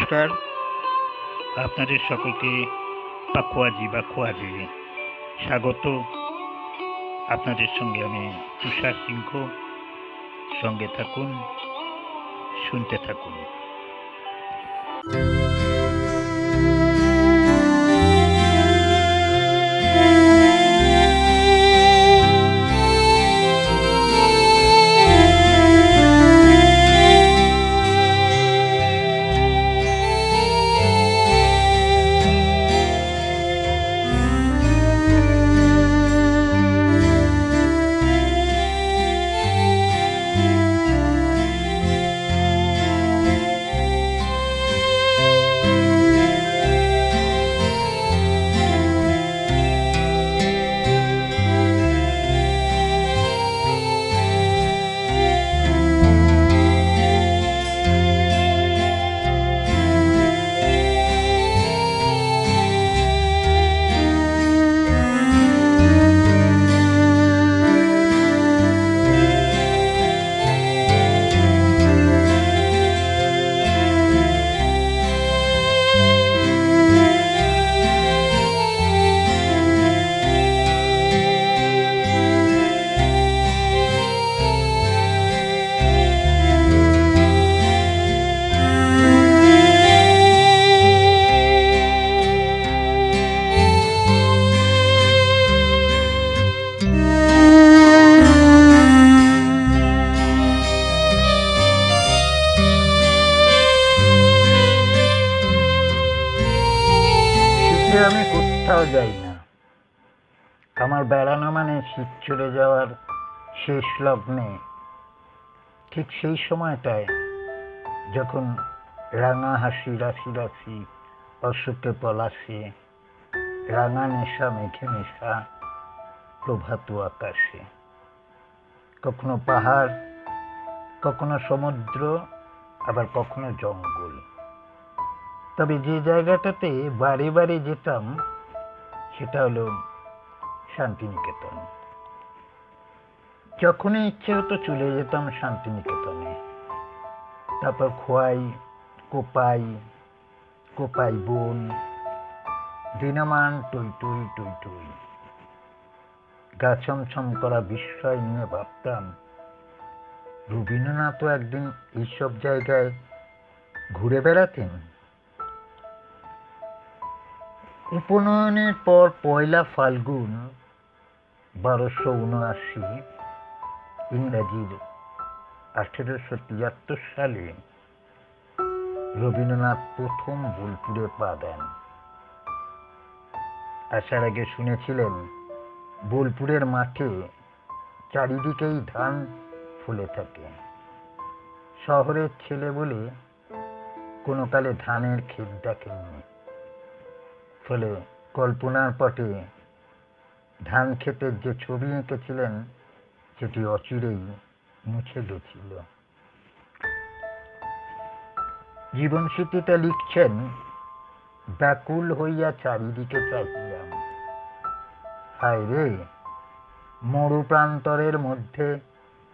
নমস্কার, আপনাদের সকলকে বা খোয়াজে স্বাগত। আপনাদের সঙ্গে আমি তুষার সিংহ। সঙ্গে থাকুন, শুনতে থাকুন। আমি কোথাও যাই না। আমার বেড়ানো মানে শীত চলে যাওয়ার শেষ লগ্নে, ঠিক সেই সময়টায় যখন রাঙা হাসি রাশি রাশি অশোকে পলাশে, রাঙা নেশা মেঘে মেশা প্রভাত আকাশে, কখনো পাহাড়, কখনো সমুদ্র, আবার কখনো জঙ্গল। তবে যে জায়গাটাতে বারে বারে যেতাম সেটা হলো শান্তিনিকেতন। যখনই ইচ্ছে হতো চলে যেতাম শান্তিনিকেতনে। তারপর খোয়াই, কোপাই, কোপাই বন, দিনমান টই টই টই টই। গা ছমছম করা বিস্ময় নিয়ে ভাবতাম, রবীন্দ্রনাথও একদিন এইসব জায়গায় ঘুরে বেড়াতেন। উপনয়নের পর 1 ফাল্গুন 1279, ইংরাজির 1873 সালে রবীন্দ্রনাথ প্রথম বোলপুরে পা দেন। আসার আগে শুনেছিলেন বোলপুরের মাঠে চারিদিকেই ধান ফুলে থাকে। শহরের ছেলে বলে কোনো কালে ধানের ক্ষেত দেখেননি, ফলে কল্পনার পটে ধান ক্ষেতের যে ছবি এঁকেছিলেন সেটি অচিরেই মুছে গেছিল। জীবন স্মৃতিতে লিখছেন, ব্যাকুল হইয়া চারিদিকে চাহিলাম, হায় রে মরু প্রান্তরের মধ্যে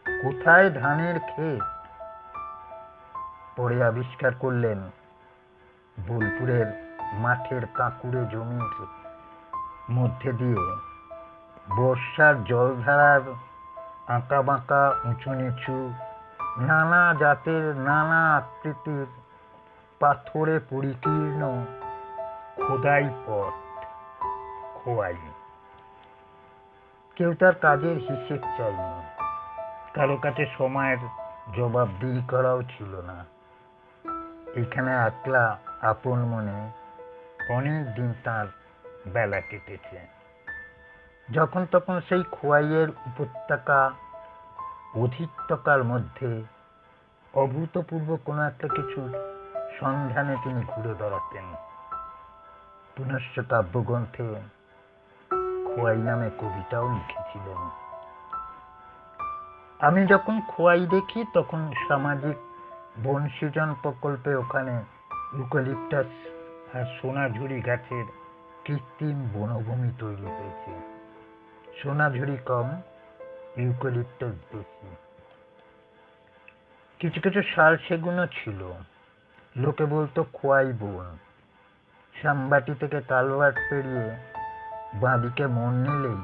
কোথায় ধানের ক্ষেত। পরে আবিষ্কার করলেন বোলপুরের মাঠের কাঁকুড়ে জমির মধ্যে দিয়ে বর্ষার জলধারার আঁকা বাঁকা উঁচু নিচু নানা জাতের নানা আকৃতির পাথরে পরিকীর্ণ খোদাই পথ খোয়াই। কেউ তার কাজের হিসেব চাইনি, কারো কাছে সময়ের জবাবদিহি করাও ছিল না। এখানে একলা আপন মনে অনেক দিন তার বেলা কেটেছে। যখন তখন সেই খোয়াইয়ের উপত্যকা অধিত্যকার মধ্যে অভূতপূর্ব কোনো একটা কিছুর সন্ধানে তিনি ঘুরে বেড়াতেন। পুনশ্চ কাব্যগ্রন্থে খোয়াই নামে কবিতাও লিখেছিলেন। আমি যখন খোয়াই দেখি তখন সামাজিক বন সৃজন প্রকল্পে ওখানে ইউক্যালিপটাস আর সোনাঝুরি গাছের কৃত্রিম বনভূমি তৈরি হয়েছে। সোনাঝুরি কম, ইউক্যালিপটাস বেশি। কিছু কিছু শাল সেগুনও ছিল। লোকে বলতো খোয়াই বন। শ্যামবাটি থেকে কালভার্ট পেরিয়ে বাঁদিকে মোড় নিলেই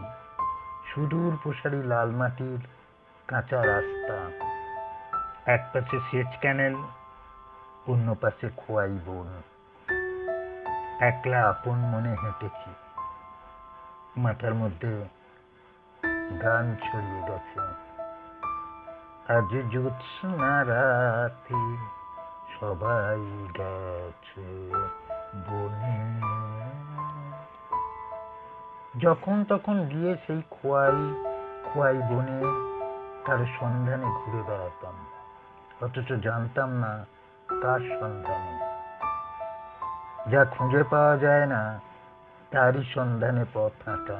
সুদূর প্রসারী লাল মাটির কাঁচা রাস্তা, এক পাশে সেচ ক্যানেল, অন্য পাশে খোয়াই বন। একলা আপন মনে হেঁটেছি, মাথার মধ্যে গান ছড়িয়ে গেছে। আজ জ্যোৎস্না রাতে সবাই গেছে বনে। যখন তখন গিয়ে সেই খোয়াই বনে তার সন্ধানে ঘুরে বেড়াতাম, অথচ জানতাম না কার সন্ধানে। যা খুঁজে পাওয়া যায় না তারই সন্ধানে পথ হাঁটা।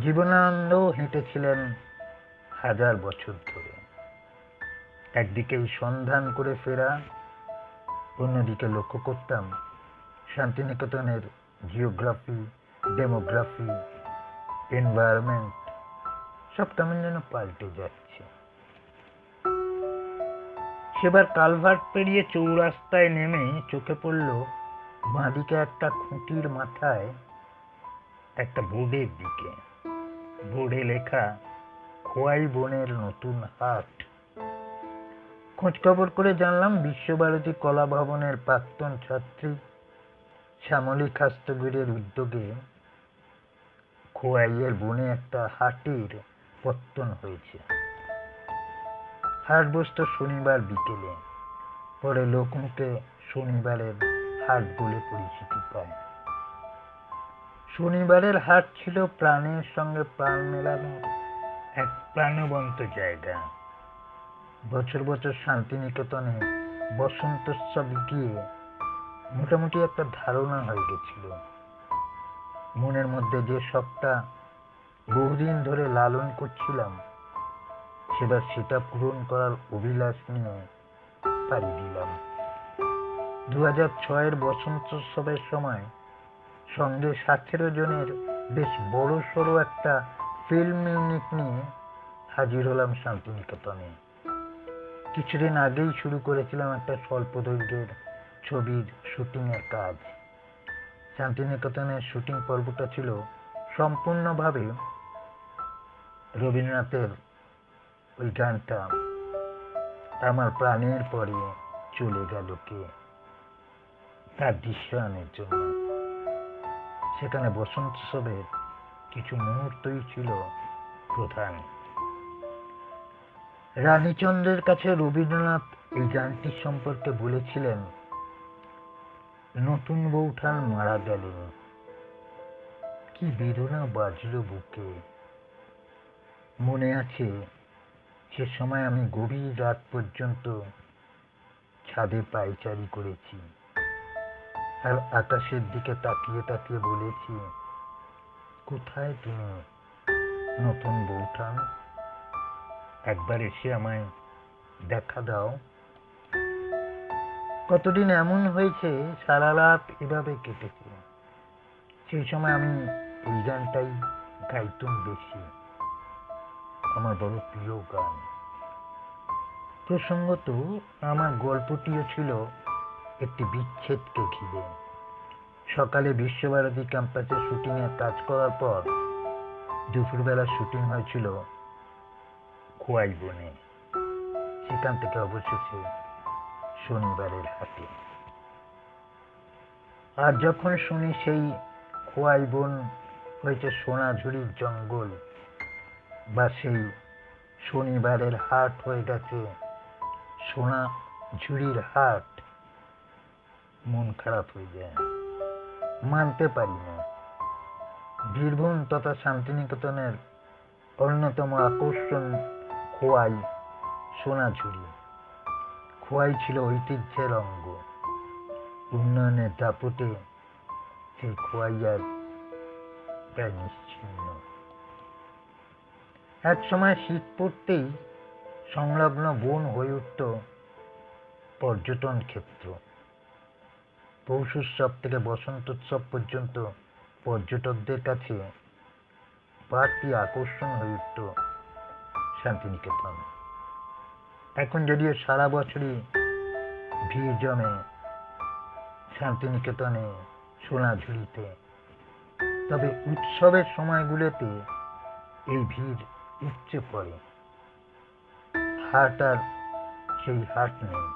জীবনানন্দও হেঁটেছিলেন 1000 বছর ধরে। একদিকে এই সন্ধান করে ফেরা, অন্যদিকে লক্ষ্য করতাম শান্তিনিকেতনের জিওগ্রাফি, ডেমোগ্রাফি, এনভায়রনমেন্ট সব কেমন যেন পাল্টে যাচ্ছে। সেবার কালভার্ট পেরিয়ে চৌরাস্তায় নেমে চোখে পড়ল বাঁদিকে একটা খুঁটির মাথায় একটা বোর্ডের দিকে। বোর্ডে লেখা খোয়াই বনের নতুন হাট। খোঁজ খবর করে জানলাম বিশ্বভারতী কলা ভবনের প্রাক্তন ছাত্রী শ্যামলী খাস্তগিরের উদ্যোগে খোয়াইয়ের বনে একটা হাটের পত্তন হয়েছে। হাট বসত শনিবার বিকেলে, পরে লোকমুখে শনিবারের হাট বলে পরিচিতি পায়। শনিবারের হাট ছিল প্রাণের সঙ্গে প্রাণ মেলানো এক প্রাণবন্ত জায়গা। বছর বছর শান্তিনিকেতনে বসন্তোৎসব গিয়ে মোটামুটি একটা ধারণা হয়ে গেছিল। মনের মধ্যে যে শখটা বহুদিন ধরে লালন করছিলাম, সেবার সেটা পূরণ করার অভিলাষ নিয়ে পাড়ি দিলাম। 2006-এর বসন্তোৎসবের সময় সঙ্গে 17 জনের বেশ বড় সড়ো একটা ফিল্ম ইউনিট নিয়ে হাজির হলাম শান্তিনিকেতনে। কিছুদিন আগেই শুরু করেছিলাম একটা স্বল্প দৈর্ঘ্যের ছবির শুটিংয়ের কাজ। শান্তিনিকেতনের শুটিং পর্বটা ছিল সম্পূর্ণভাবে রবীন্দ্রনাথের ওই গানটা আমার প্রাণের পরে চলে গেল কে, তার দৃশ্যায়নের জন্য। সেখানে বসন্তোৎসবের কিছু মুহূর্তই ছিল প্রধান। রানীচন্দ্রের কাছে রবীন্দ্রনাথ এই গানটির সম্পর্কে বলেছিলেন, নতুন বউঠান মারা গেলেন, কি বেদনা বাজল বুকে। মনে আছে সে সময় আমি গভীর রাত পর্যন্ত ছাদে পায়চারি করেছি আর আকাশের দিকে তাকিয়ে তাকিয়ে বলেছি, কোথায় তুমি নতুন বউঠান, একবার এসে আমায় দেখা দাও। কতদিন এমন হয়েছে সারা রাত এভাবে কেটেছে। সেই সময় আমি এই গানটাই গাইতুম বেশি, আমার বড় প্রিয় গান। প্রসঙ্গত আমার গল্পটিও ছিল একটি বিচ্ছেদকে ঘিরে। সকালে বিশ্বভারতী ক্যাম্পাসে শুটিংয়ের কাজ করার পর দুপুরবেলা শুটিং হয়েছিল খোয়াই বনে। সেখান থেকে অবশেষে শনিবারের হাটে। আর যখন শুনি সেই খোয়াই বন হয়েছে সোনাঝুরির জঙ্গল, বা সেই শনিবারের হাট হয়ে গেছে সোনাঝুরির হাট, মন খারাপ হয়ে যায়। মানতে পারি না। বীরভূম তথা শান্তিনিকেতনের অন্যতম আকর্ষণ খোয়াই, সোনাঝুরি। খোয়াই ছিল ঐতিহ্যের অঙ্গ। উন্নয়নের দাপটে সেই খোয়াই আর প্রায় নিশ্চিহ্ন। এক সময় শীত পড়তেই সংলগ্ন বন হয়ে উঠত পর্যটন ক্ষেত্র। পৌষ উৎসব থেকে বসন্তোৎসব পর্যন্ত পর্যটকদের কাছে বাড়তি আকর্ষণ হয়ে উঠত শান্তিনিকেতন। এখন যদিও সারা বছরই ভিড় জমে শান্তিনিকেতনে, সোনাঝুরিতে। তবে উৎসবের সময়গুলোতে এই ভিড় উপচে পড়ে। হাট আর সেই হাট নেই,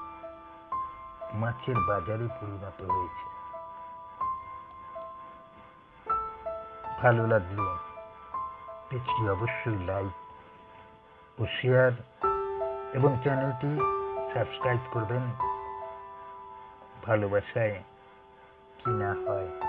মাছের বাজারে পরিণত হয়েছে। ভালো লাগলে পেজটি অবশ্যই লাইক ও শেয়ার এবং চ্যানেলটি সাবস্ক্রাইব করবেন। ভালোবাসায় কি না হয়।